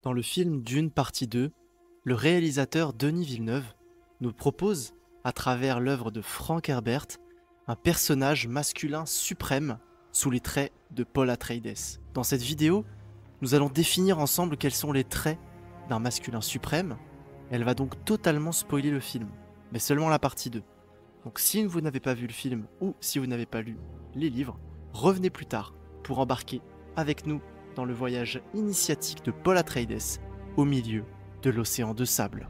Dans le film Dune partie 2, le réalisateur Denis Villeneuve nous propose, à travers l'œuvre de Frank Herbert, un personnage masculin suprême sous les traits de Paul Atreides. Dans cette vidéo, nous allons définir ensemble quels sont les traits d'un masculin suprême. Elle va donc totalement spoiler le film, mais seulement la partie 2. Donc si vous n'avez pas vu le film ou si vous n'avez pas lu les livres, revenez plus tard pour embarquer avec nous dans le voyage initiatique de Paul Atreides au milieu de l'océan de sable.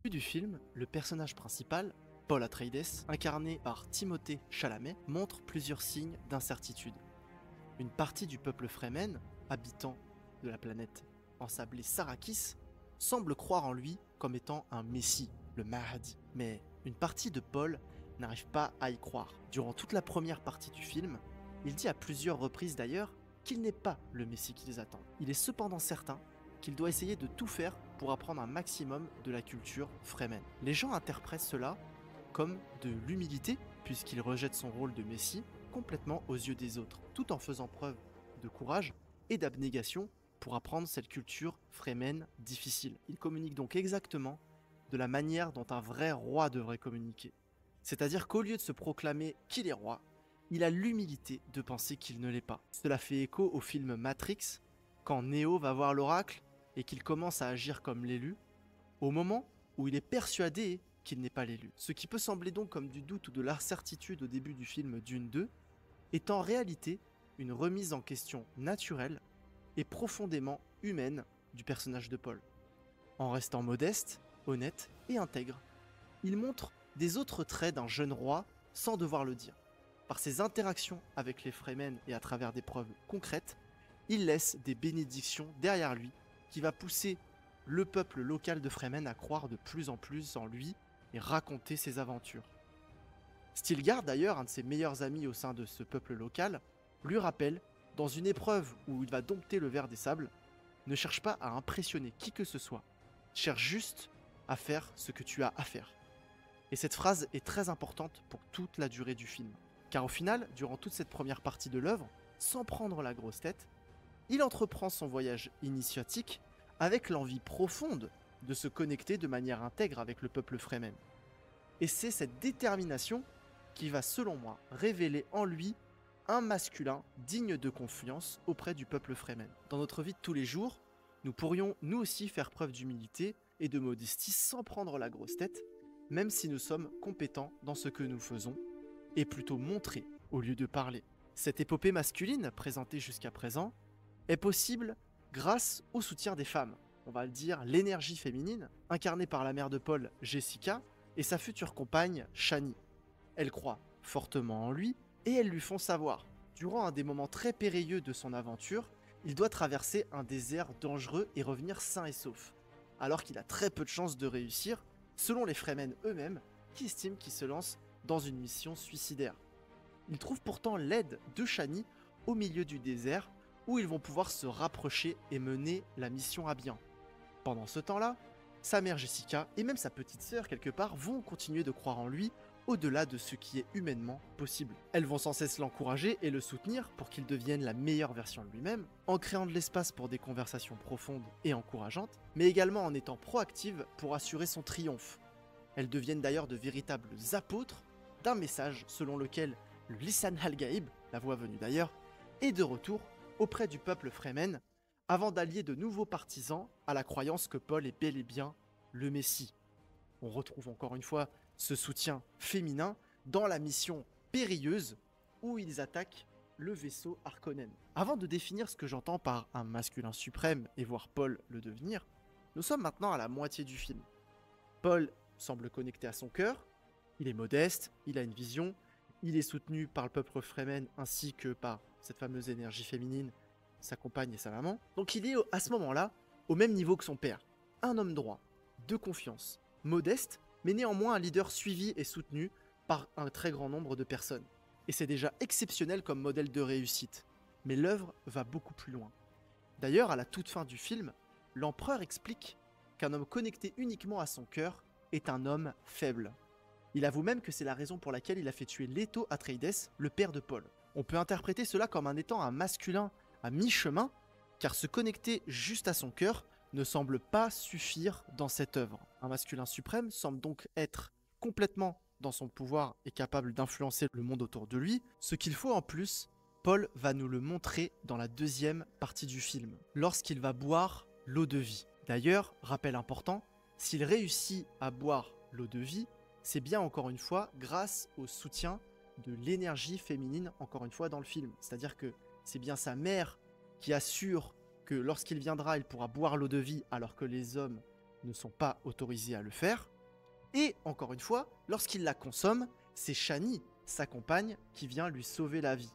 Du film, le personnage principal, Paul Atreides, incarné par Timothée Chalamet, montre plusieurs signes d'incertitude. Une partie du peuple Fremen, habitant de la planète ensablée Sarrakis, semble croire en lui comme étant un messie, le Mahdi. Mais une partie de Paul n'arrive pas à y croire. Durant toute la première partie du film, il dit à plusieurs reprises d'ailleurs qu'il n'est pas le messie qu'ils attendent. Il est cependant certain qu'il doit essayer de tout faire pour apprendre un maximum de la culture Fremen. Les gens interprètent cela comme de l'humilité, puisqu'il rejette son rôle de messie complètement aux yeux des autres, tout en faisant preuve de courage et d'abnégation pour apprendre cette culture Fremen difficile. Il communique donc exactement de la manière dont un vrai roi devrait communiquer. C'est-à-dire qu'au lieu de se proclamer qu'il est roi, il a l'humilité de penser qu'il ne l'est pas. Cela fait écho au film Matrix, quand Neo va voir l'oracle et qu'il commence à agir comme l'élu, au moment où il est persuadé qu'il n'est pas l'élu. Ce qui peut sembler donc comme du doute ou de l'incertitude au début du film Dune 2, est en réalité une remise en question naturelle et profondément humaine du personnage de Paul. En restant modeste, honnête et intègre, il montre des autres traits d'un jeune roi sans devoir le dire. Par ses interactions avec les Fremen et à travers des preuves concrètes, il laisse des bénédictions derrière lui qui va pousser le peuple local de Fremen à croire de plus en plus en lui et raconter ses aventures. Stilgar, d'ailleurs, un de ses meilleurs amis au sein de ce peuple local, lui rappelle, dans une épreuve où il va dompter le ver des sables, ne cherche pas à impressionner qui que ce soit, cherche juste à faire ce que tu as à faire. Et cette phrase est très importante pour toute la durée du film, car au final, durant toute cette première partie de l'œuvre, sans prendre la grosse tête, il entreprend son voyage initiatique avec l'envie profonde de se connecter de manière intègre avec le peuple Fremen. Et c'est cette détermination qui va, selon moi, révéler en lui un masculin digne de confiance auprès du peuple Fremen. Dans notre vie de tous les jours, nous pourrions nous aussi faire preuve d'humilité et de modestie sans prendre la grosse tête, même si nous sommes compétents dans ce que nous faisons, et plutôt montrer au lieu de parler. Cette épopée masculine, présentée jusqu'à présent, est possible grâce au soutien des femmes. On va le dire, l'énergie féminine, incarnée par la mère de Paul, Jessica, et sa future compagne, Shani. Elles croient fortement en lui et elles lui font savoir. Durant un des moments très périlleux de son aventure, il doit traverser un désert dangereux et revenir sain et sauf, alors qu'il a très peu de chances de réussir, selon les Fremen eux-mêmes, qui estiment qu'il se lance dans une mission suicidaire. Il trouve pourtant l'aide de Shani au milieu du désert, où ils vont pouvoir se rapprocher et mener la mission à bien. Pendant ce temps-là, sa mère Jessica et même sa petite sœur quelque part vont continuer de croire en lui au-delà de ce qui est humainement possible. Elles vont sans cesse l'encourager et le soutenir pour qu'il devienne la meilleure version de lui-même, en créant de l'espace pour des conversations profondes et encourageantes, mais également en étant proactives pour assurer son triomphe. Elles deviennent d'ailleurs de véritables apôtres d'un message selon lequel le Lisan al-Gaïb, la voix venue d'ailleurs, est de retour auprès du peuple Fremen, avant d'allier de nouveaux partisans à la croyance que Paul est bel et bien le Messie. On retrouve encore une fois ce soutien féminin dans la mission périlleuse où ils attaquent le vaisseau Harkonnen. Avant de définir ce que j'entends par un masculin suprême et voir Paul le devenir, nous sommes maintenant à la moitié du film. Paul semble connecté à son cœur, il est modeste, il a une vision, il est soutenu par le peuple Fremen ainsi que par cette fameuse énergie féminine, sa compagne et sa maman. Donc il est à ce moment-là au même niveau que son père. Un homme droit, de confiance, modeste, mais néanmoins un leader suivi et soutenu par un très grand nombre de personnes. Et c'est déjà exceptionnel comme modèle de réussite. Mais l'œuvre va beaucoup plus loin. D'ailleurs, à la toute fin du film, l'empereur explique qu'un homme connecté uniquement à son cœur est un homme faible. Il avoue même que c'est la raison pour laquelle il a fait tuer Leto Atreides, le père de Paul. On peut interpréter cela comme un étant un masculin à mi-chemin, car se connecter juste à son cœur ne semble pas suffire dans cette œuvre. Un masculin suprême semble donc être complètement dans son pouvoir et capable d'influencer le monde autour de lui. Ce qu'il faut en plus, Paul va nous le montrer dans la deuxième partie du film, lorsqu'il va boire l'eau de vie. D'ailleurs, rappel important, s'il réussit à boire l'eau de vie, c'est bien encore une fois grâce au soutien de l'énergie féminine, encore une fois dans le film. C'est-à-dire que c'est bien sa mère qui assure que lorsqu'il viendra, il pourra boire l'eau de vie alors que les hommes ne sont pas autorisés à le faire. Et encore une fois, lorsqu'il la consomme, c'est Chani, sa compagne, qui vient lui sauver la vie.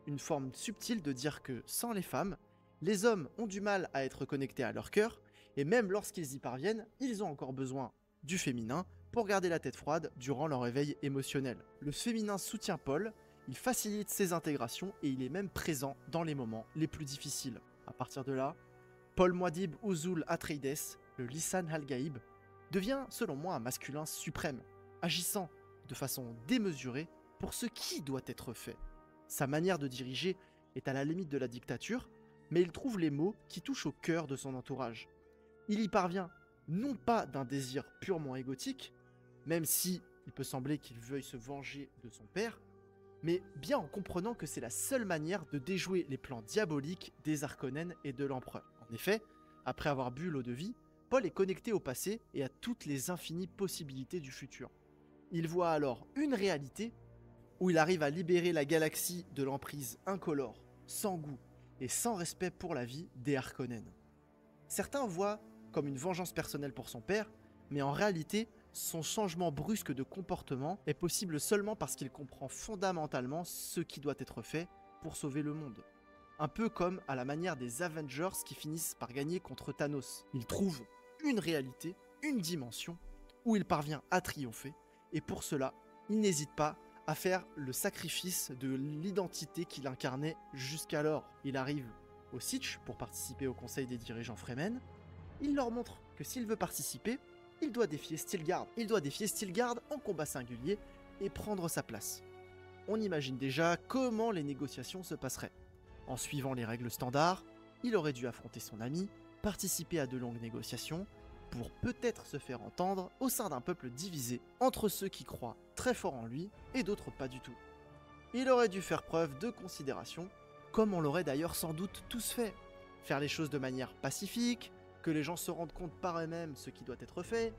Une forme subtile de dire que sans les femmes, les hommes ont du mal à être connectés à leur cœur, et même lorsqu'ils y parviennent, ils ont encore besoin du féminin pour garder la tête froide durant leur éveil émotionnel. Le féminin soutient Paul, il facilite ses intégrations et il est même présent dans les moments les plus difficiles. À partir de là, Paul Muad'Dib Uzul Atreides, le Lisan al-Gaïb, devient selon moi un masculin suprême, agissant de façon démesurée pour ce qui doit être fait. Sa manière de diriger est à la limite de la dictature, mais il trouve les mots qui touchent au cœur de son entourage. Il y parvient non pas d'un désir purement égotique, même si il peut sembler qu'il veuille se venger de son père, mais bien en comprenant que c'est la seule manière de déjouer les plans diaboliques des Harkonnen et de l'Empereur. En effet, après avoir bu l'eau de vie, Paul est connecté au passé et à toutes les infinies possibilités du futur. Il voit alors une réalité où il arrive à libérer la galaxie de l'emprise incolore, sans goût et sans respect pour la vie des Harkonnen. Certains voient comme une vengeance personnelle pour son père, mais en réalité, son changement brusque de comportement est possible seulement parce qu'il comprend fondamentalement ce qui doit être fait pour sauver le monde. Un peu comme à la manière des Avengers qui finissent par gagner contre Thanos. Il trouve une réalité, une dimension, où il parvient à triompher, et pour cela, il n'hésite pas à faire le sacrifice de l'identité qu'il incarnait jusqu'alors. Il arrive au Sitch pour participer au conseil des dirigeants Fremen. Il leur montre que s'il veut participer, il doit défier Stilgard. Il doit défier Stilgard en combat singulier et prendre sa place. On imagine déjà comment les négociations se passeraient. En suivant les règles standards, il aurait dû affronter son ami, participer à de longues négociations, pour peut-être se faire entendre au sein d'un peuple divisé entre ceux qui croient très fort en lui et d'autres pas du tout. Il aurait dû faire preuve de considération, comme on l'aurait d'ailleurs sans doute tous fait. Faire les choses de manière pacifique, que les gens se rendent compte par eux-mêmes ce qui doit être fait,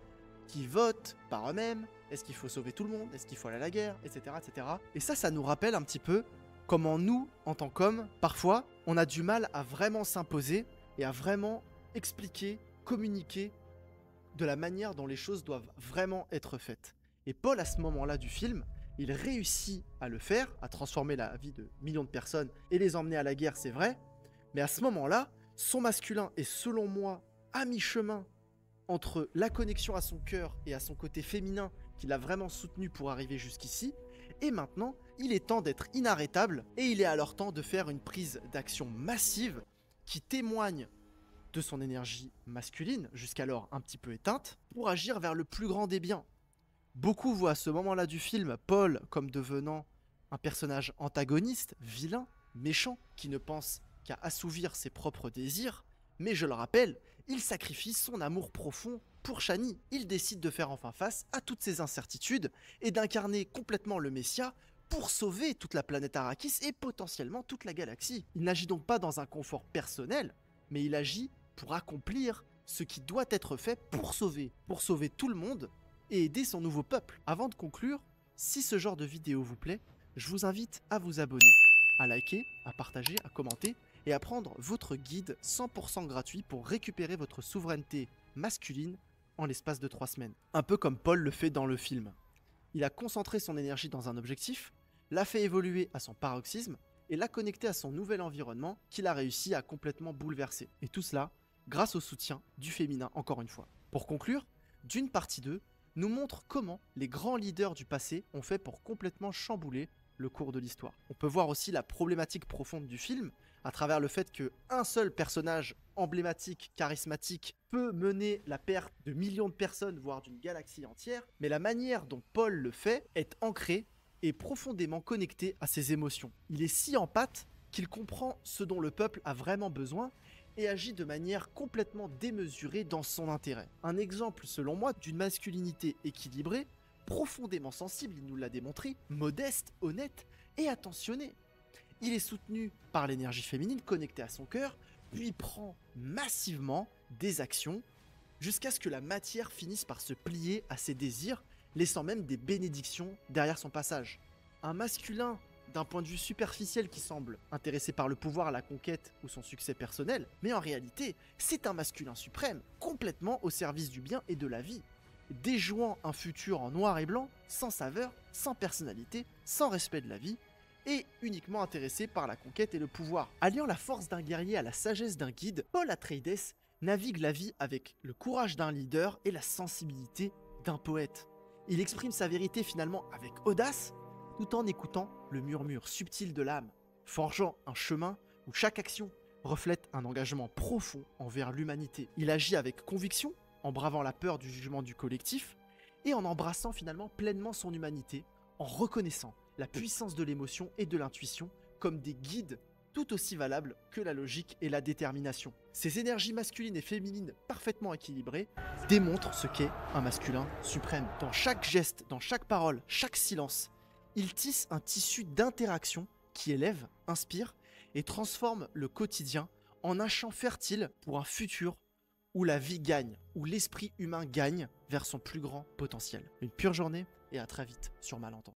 qu'ils votent par eux-mêmes, est-ce qu'il faut sauver tout le monde, est-ce qu'il faut aller à la guerre, etc. etc. Et ça nous rappelle un petit peu comment nous, en tant qu'hommes, parfois, on a du mal à vraiment s'imposer et à vraiment expliquer, communiquer de la manière dont les choses doivent vraiment être faites. Et Paul, à ce moment-là du film, il réussit à le faire, à transformer la vie de millions de personnes et les emmener à la guerre, c'est vrai, mais à ce moment-là, son masculin est selon moi à mi-chemin entre la connexion à son cœur et à son côté féminin qu'il a vraiment soutenu pour arriver jusqu'ici, et maintenant, il est temps d'être inarrêtable, et il est alors temps de faire une prise d'action massive qui témoigne de son énergie masculine, jusqu'alors un petit peu éteinte, pour agir vers le plus grand des biens. Beaucoup voient à ce moment-là du film Paul comme devenant un personnage antagoniste, vilain, méchant, qui ne pense qu'à assouvir ses propres désirs, mais je le rappelle, il sacrifie son amour profond pour Chani. Il décide de faire enfin face à toutes ces incertitudes et d'incarner complètement le Messia pour sauver toute la planète Arrakis et potentiellement toute la galaxie. Il n'agit donc pas dans un confort personnel, mais il agit pour accomplir ce qui doit être fait pour sauver tout le monde et aider son nouveau peuple. Avant de conclure, si ce genre de vidéo vous plaît, je vous invite à vous abonner, à liker, à partager, à commenter et à prendre votre guide 100% gratuit pour récupérer votre souveraineté masculine en l'espace de 3 semaines. Un peu comme Paul le fait dans le film. Il a concentré son énergie dans un objectif, l'a fait évoluer à son paroxysme et l'a connecté à son nouvel environnement qu'il a réussi à complètement bouleverser. Et tout cela grâce au soutien du féminin encore une fois. Pour conclure, Dune partie 2 nous montre comment les grands leaders du passé ont fait pour complètement chambouler le cours de l'histoire. On peut voir aussi la problématique profonde du film à travers le fait qu'un seul personnage emblématique, charismatique, peut mener la perte de millions de personnes, voire d'une galaxie entière, mais la manière dont Paul le fait est ancrée et profondément connectée à ses émotions. Il est si en pâte qu'il comprend ce dont le peuple a vraiment besoin et agit de manière complètement démesurée dans son intérêt. Un exemple, selon moi, d'une masculinité équilibrée, profondément sensible, il nous l'a démontré, modeste, honnête et attentionné. Il est soutenu par l'énergie féminine connectée à son cœur, puis prend massivement des actions jusqu'à ce que la matière finisse par se plier à ses désirs, laissant même des bénédictions derrière son passage. Un masculin d'un point de vue superficiel qui semble intéressé par le pouvoir, la conquête ou son succès personnel, mais en réalité, c'est un masculin suprême, complètement au service du bien et de la vie, déjouant un futur en noir et blanc, sans saveur, sans personnalité, sans respect de la vie, et uniquement intéressé par la conquête et le pouvoir. Alliant la force d'un guerrier à la sagesse d'un guide, Paul Atreides navigue la vie avec le courage d'un leader et la sensibilité d'un poète. Il exprime sa vérité finalement avec audace, tout en écoutant le murmure subtil de l'âme, forgeant un chemin où chaque action reflète un engagement profond envers l'humanité. Il agit avec conviction, en bravant la peur du jugement du collectif, et en embrassant finalement pleinement son humanité, en reconnaissant la puissance de l'émotion et de l'intuition comme des guides tout aussi valables que la logique et la détermination. Ces énergies masculines et féminines parfaitement équilibrées démontrent ce qu'est un masculin suprême. Dans chaque geste, dans chaque parole, chaque silence, il tisse un tissu d'interaction qui élève, inspire et transforme le quotidien en un champ fertile pour un futur où la vie gagne, où l'esprit humain gagne vers son plus grand potentiel. Une pure journée et à très vite sur Malentendu.